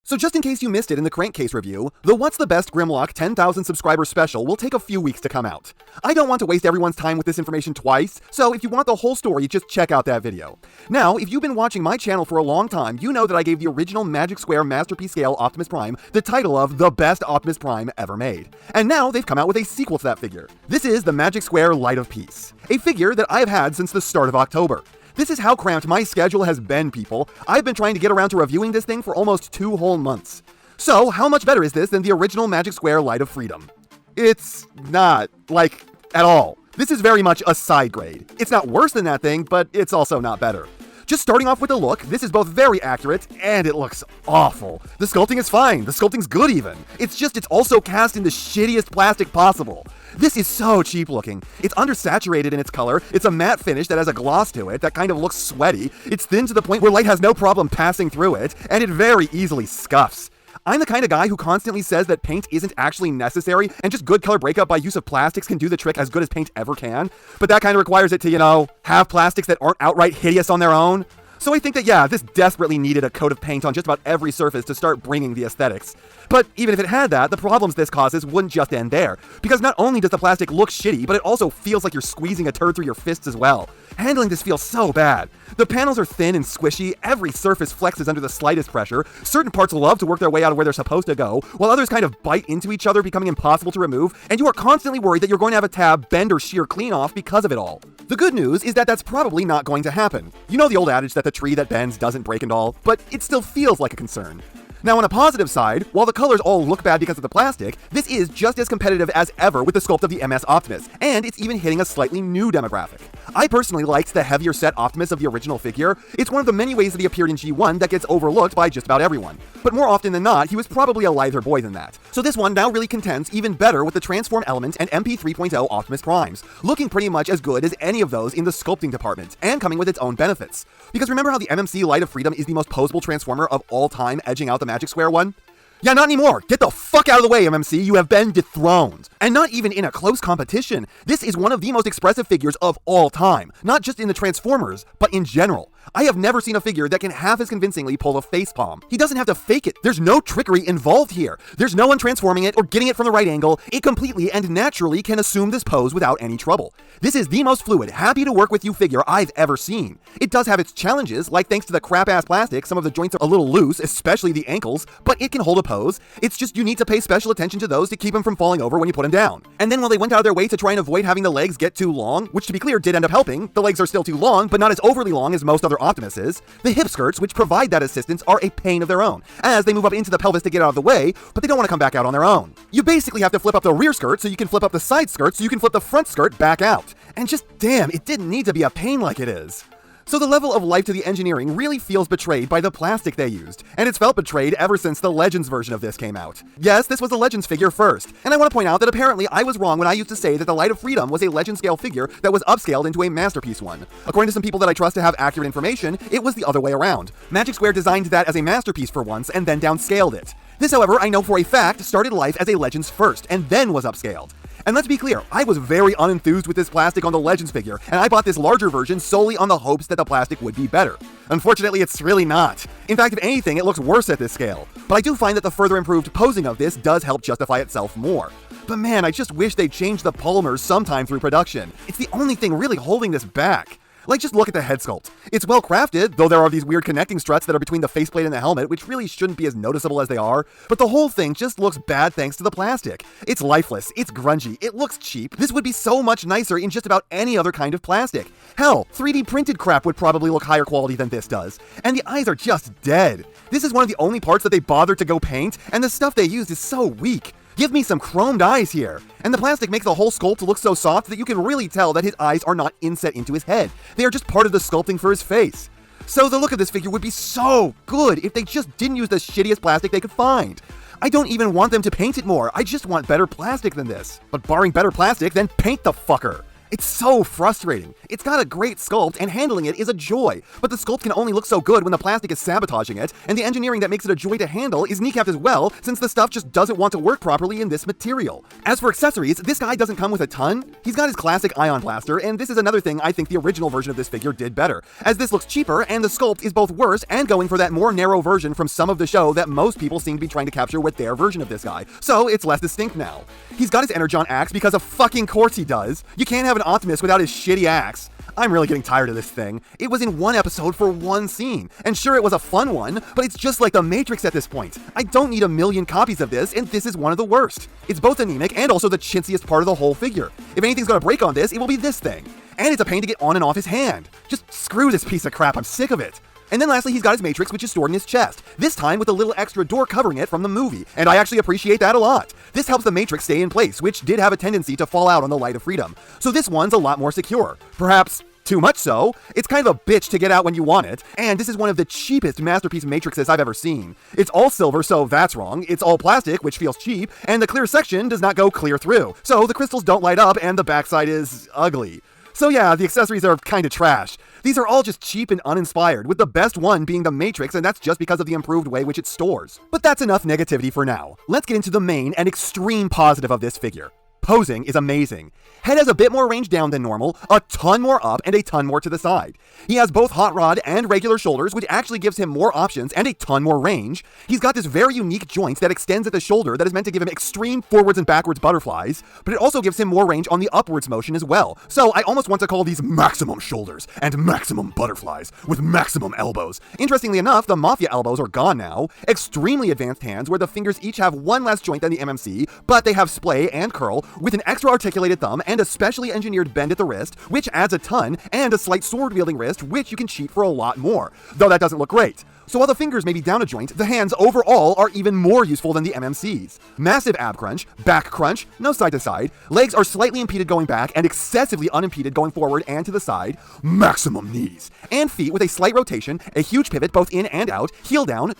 So just in case you missed it in the Crankcase review, the What's the Best Grimlock 10,000 subscriber special will take a few weeks to come out. I don't want to waste everyone's time with this information twice, so if you want the whole story, just check out that video. Now, if you've been watching my channel for a long time, you know that I gave the original Magic Square Masterpiece Scale Optimus Prime the title of the best Optimus Prime ever made. And now they've come out with a sequel to that figure. This is the Magic Square Light of Peace, a figure that I've had since the start of October. This is how cramped my schedule has been, people. I've been trying to get around to reviewing this thing for almost 2 whole months. So, how much better is this than the original Magic Square Light of Freedom? It's not, at all. This is very much a side grade. It's not worse than that thing, but it's also not better. Just starting off with the look, this is both very accurate, and it looks awful. The sculpting is fine, the sculpting's good even. It's also cast in the shittiest plastic possible. This is so cheap looking. It's undersaturated in its color, it's a matte finish that has a gloss to it that kind of looks sweaty, it's thin to the point where light has no problem passing through it, and it very easily scuffs. I'm the kind of guy who constantly says that paint isn't actually necessary, and just good color breakup by use of plastics can do the trick as good as paint ever can, but that kind of requires it to, have plastics that aren't outright hideous on their own. So I think that, yeah, this desperately needed a coat of paint on just about every surface to start bringing the aesthetics. But even if it had that, the problems this causes wouldn't just end there. Because not only does the plastic look shitty, but it also feels like you're squeezing a turd through your fists as well. Handling this feels so bad. The panels are thin and squishy, every surface flexes under the slightest pressure, certain parts love to work their way out of where they're supposed to go, while others kind of bite into each other, becoming impossible to remove, and you are constantly worried that you're going to have a tab bend or shear clean off because of it all. The good news is that that's probably not going to happen. You know the old adage that the tree that bends doesn't break and all, but it still feels like a concern. Now on a positive side, while the colors all look bad because of the plastic, this is just as competitive as ever with the sculpt of the MS Optimus, and it's even hitting a slightly new demographic. I personally liked the heavier set Optimus of the original figure. It's one of the many ways that he appeared in G1 that gets overlooked by just about everyone. But more often than not, he was probably a lither boy than that. So this one now really contends even better with the Transform Element and MP 3.0 Optimus Primes, looking pretty much as good as any of those in the sculpting department, and coming with its own benefits. Because remember how the MMC Light of Freedom is the most posable Transformer of all time, edging out the Magic Square one? Yeah, not anymore. Get the fuck out of the way, MMC. You have been dethroned. And not even in a close competition. This is one of the most expressive figures of all time. Not just in the Transformers, but in general. I have never seen a figure that can half as convincingly pull a facepalm. He doesn't have to fake it. There's no trickery involved here. There's no one transforming it or getting it from the right angle. It completely and naturally can assume this pose without any trouble. This is the most fluid, happy to work with you figure I've ever seen. It does have its challenges, like thanks to the crap-ass plastic, some of the joints are a little loose, especially the ankles, but it can hold a pose. It's just you need to pay special attention to those to keep him from falling over when you put him down. And then while they went out of their way to try and avoid having the legs get too long, which to be clear did end up helping, the legs are still too long, but not as overly long as most other Optimuses, the hip skirts, which provide that assistance, are a pain of their own, as they move up into the pelvis to get out of the way, but they don't want to come back out on their own. You basically have to flip up the rear skirt so you can flip up the side skirt so you can flip the front skirt back out. And just damn, it didn't need to be a pain like it is. So the level of life to the engineering really feels betrayed by the plastic they used, and it's felt betrayed ever since the Legends version of this came out. Yes, this was a Legends figure first, and I want to point out that apparently I was wrong when I used to say that the Light of Freedom was a Legend scale figure that was upscaled into a Masterpiece one. According to some people that I trust to have accurate information, it was the other way around. Magic Square designed that as a Masterpiece for once, and then downscaled it. This, however, I know for a fact started life as a Legends first, and then was upscaled. And let's be clear, I was very unenthused with this plastic on the Legends figure, and I bought this larger version solely on the hopes that the plastic would be better. Unfortunately, it's really not. In fact, if anything, it looks worse at this scale. But I do find that the further improved posing of this does help justify itself more. But man, I just wish they'd change the polymers sometime through production. It's the only thing really holding this back. Like, just look at the head sculpt. It's well crafted, though there are these weird connecting struts that are between the faceplate and the helmet, which really shouldn't be as noticeable as they are, but the whole thing just looks bad thanks to the plastic. It's lifeless, it's grungy, it looks cheap. This would be so much nicer in just about any other kind of plastic. Hell, 3D printed crap would probably look higher quality than this does. And the eyes are just dead. This is one of the only parts that they bothered to go paint, and the stuff they used is so weak. Give me some chromed eyes here. And the plastic makes the whole sculpt look so soft that you can really tell that his eyes are not inset into his head. They are just part of the sculpting for his face. So the look of this figure would be so good if they just didn't use the shittiest plastic they could find. I don't even want them to paint it more, I just want better plastic than this. But barring better plastic, then paint the fucker. It's so frustrating. It's got a great sculpt, and handling it is a joy, but the sculpt can only look so good when the plastic is sabotaging it, and the engineering that makes it a joy to handle is kneecapped as well, since the stuff just doesn't want to work properly in this material. As for accessories, this guy doesn't come with a ton. He's got his classic ion blaster, and this is another thing I think the original version of this figure did better, as this looks cheaper, and the sculpt is both worse and going for that more narrow version from some of the show that most people seem to be trying to capture with their version of this guy, so it's less distinct now. He's got his Energon axe because of fucking course he does. You can't have an Optimus without his shitty axe. I'm really getting tired of this thing. It was in one episode for one scene, and sure it was a fun one, but it's just like the Matrix at this point. I don't need a million copies of this, and this is one of the worst. It's both anemic and also the chintziest part of the whole figure. If anything's gonna break on this, it will be this thing. And it's a pain to get on and off his hand. Just screw this piece of crap, I'm sick of it. And then lastly, he's got his Matrix, which is stored in his chest, this time with a little extra door covering it from the movie, and I actually appreciate that a lot. This helps the Matrix stay in place, which did have a tendency to fall out on the light of freedom. So this one's a lot more secure. Perhaps too much so. It's kind of a bitch to get out when you want it, and this is one of the cheapest masterpiece Matrixes I've ever seen. It's all silver, so that's wrong. It's all plastic, which feels cheap, and the clear section does not go clear through, so the crystals don't light up and the backside is ugly. So yeah, the accessories are kinda trash. These are all just cheap and uninspired, with the best one being the Matrix, and that's just because of the improved way which it stores. But that's enough negativity for now. Let's get into the main and extreme positive of this figure. Posing is amazing. Head has a bit more range down than normal, a ton more up, and a ton more to the side. He has both hot rod and regular shoulders, which actually gives him more options and a ton more range. He's got this very unique joint that extends at the shoulder that is meant to give him extreme forwards and backwards butterflies, but it also gives him more range on the upwards motion as well. So I almost want to call these maximum shoulders and maximum butterflies with maximum elbows. Interestingly enough, the Mafia elbows are gone now. Extremely advanced hands where the fingers each have one less joint than the MMC, but they have splay and curl, with an extra articulated thumb and a specially engineered bend at the wrist, which adds a ton, and a slight sword-wielding wrist, which you can cheat for a lot more, though that doesn't look great. So while the fingers may be down a joint, the hands overall are even more useful than the MMCs. Massive ab crunch, back crunch, no side to side, legs are slightly impeded going back and excessively unimpeded going forward and to the side, maximum knees, and feet with a slight rotation, a huge pivot both in and out, heel down,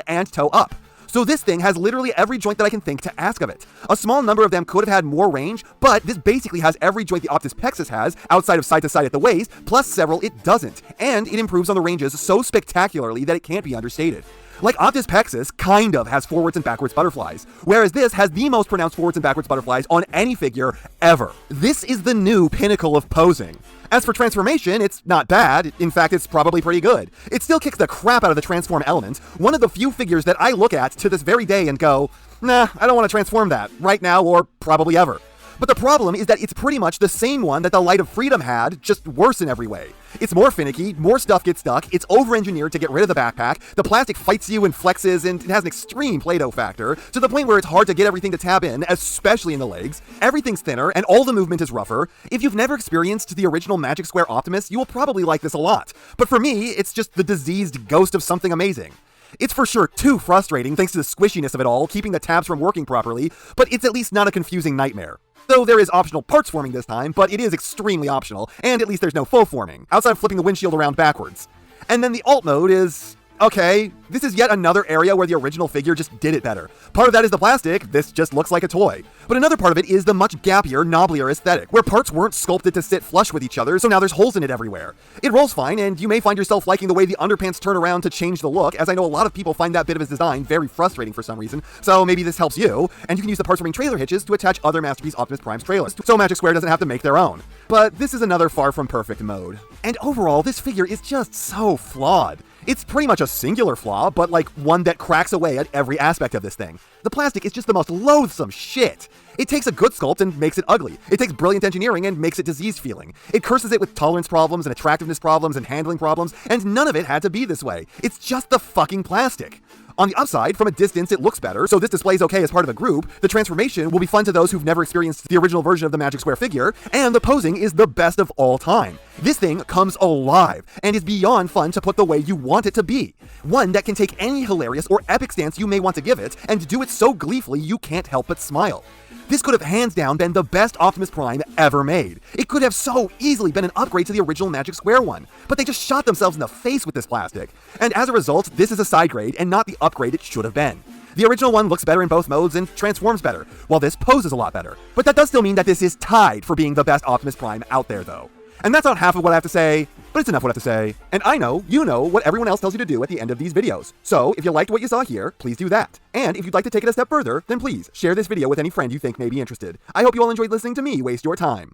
and toe up. So this thing has literally every joint that I can think to ask of it. A small number of them could have had more range, but this basically has every joint the Optimus Pexus has, outside of side to side at the waist, plus several it doesn't, and it improves on the ranges so spectacularly that it can't be understated. Like Optimus Pexus kind of has forwards and backwards butterflies, whereas this has the most pronounced forwards and backwards butterflies on any figure ever. This is the new pinnacle of posing. As for transformation, it's not bad. In fact, it's probably pretty good. It still kicks the crap out of the transform element, one of the few figures that I look at to this very day and go, nah, I don't want to transform that, right now or probably ever. But the problem is that it's pretty much the same one that the Light of Freedom had, just worse in every way. It's more finicky, more stuff gets stuck, it's over-engineered to get rid of the backpack, the plastic fights you and flexes, and it has an extreme Play-Doh factor, to the point where it's hard to get everything to tab in, especially in the legs. Everything's thinner, and all the movement is rougher. If you've never experienced the original Magic Square Optimus, you will probably like this a lot. But for me, it's just the diseased ghost of something amazing. It's for sure too frustrating thanks to the squishiness of it all, keeping the tabs from working properly, but it's at least not a confusing nightmare. Though there is optional parts forming this time, but it is extremely optional, and at least there's no faux forming, outside of flipping the windshield around backwards. And then the alt mode is... okay, this is yet another area where the original figure just did it better. Part of that is the plastic, this just looks like a toy. But another part of it is the much gappier, knobblier aesthetic, where parts weren't sculpted to sit flush with each other, so now there's holes in it everywhere. It rolls fine, and you may find yourself liking the way the underpants turn around to change the look, as I know a lot of people find that bit of his design very frustrating for some reason, so maybe this helps you, and you can use the parts forming trailer hitches to attach other Masterpiece Optimus Prime's trailers, so Magic Square doesn't have to make their own. But this is another far from perfect mode. And overall, this figure is just so flawed. It's pretty much a singular flaw, but like one that cracks away at every aspect of this thing. The plastic is just the most loathsome shit. It takes a good sculpt and makes it ugly. It takes brilliant engineering and makes it diseased feeling. It curses it with tolerance problems and attractiveness problems and handling problems, and none of it had to be this way. It's just the fucking plastic. On the upside, from a distance it looks better, so this displays okay as part of a group, the transformation will be fun to those who've never experienced the original version of the Magic Square figure, and the posing is the best of all time. This thing comes alive, and is beyond fun to put the way you want it to be. One that can take any hilarious or epic stance you may want to give it, and do it so gleefully you can't help but smile. This could have hands down been the best Optimus Prime ever made. It could have so easily been an upgrade to the original Magic Square one, but they just shot themselves in the face with this plastic. And as a result, this is a side grade and not the upgrade it should have been. The original one looks better in both modes and transforms better, while this poses a lot better. But that does still mean that this is tied for being the best Optimus Prime out there, though. And that's not half of what I have to say, but it's enough what I have to say. And I know, you know, what everyone else tells you to do at the end of these videos. So, if you liked what you saw here, please do that. And if you'd like to take it a step further, then please share this video with any friend you think may be interested. I hope you all enjoyed listening to me waste your time.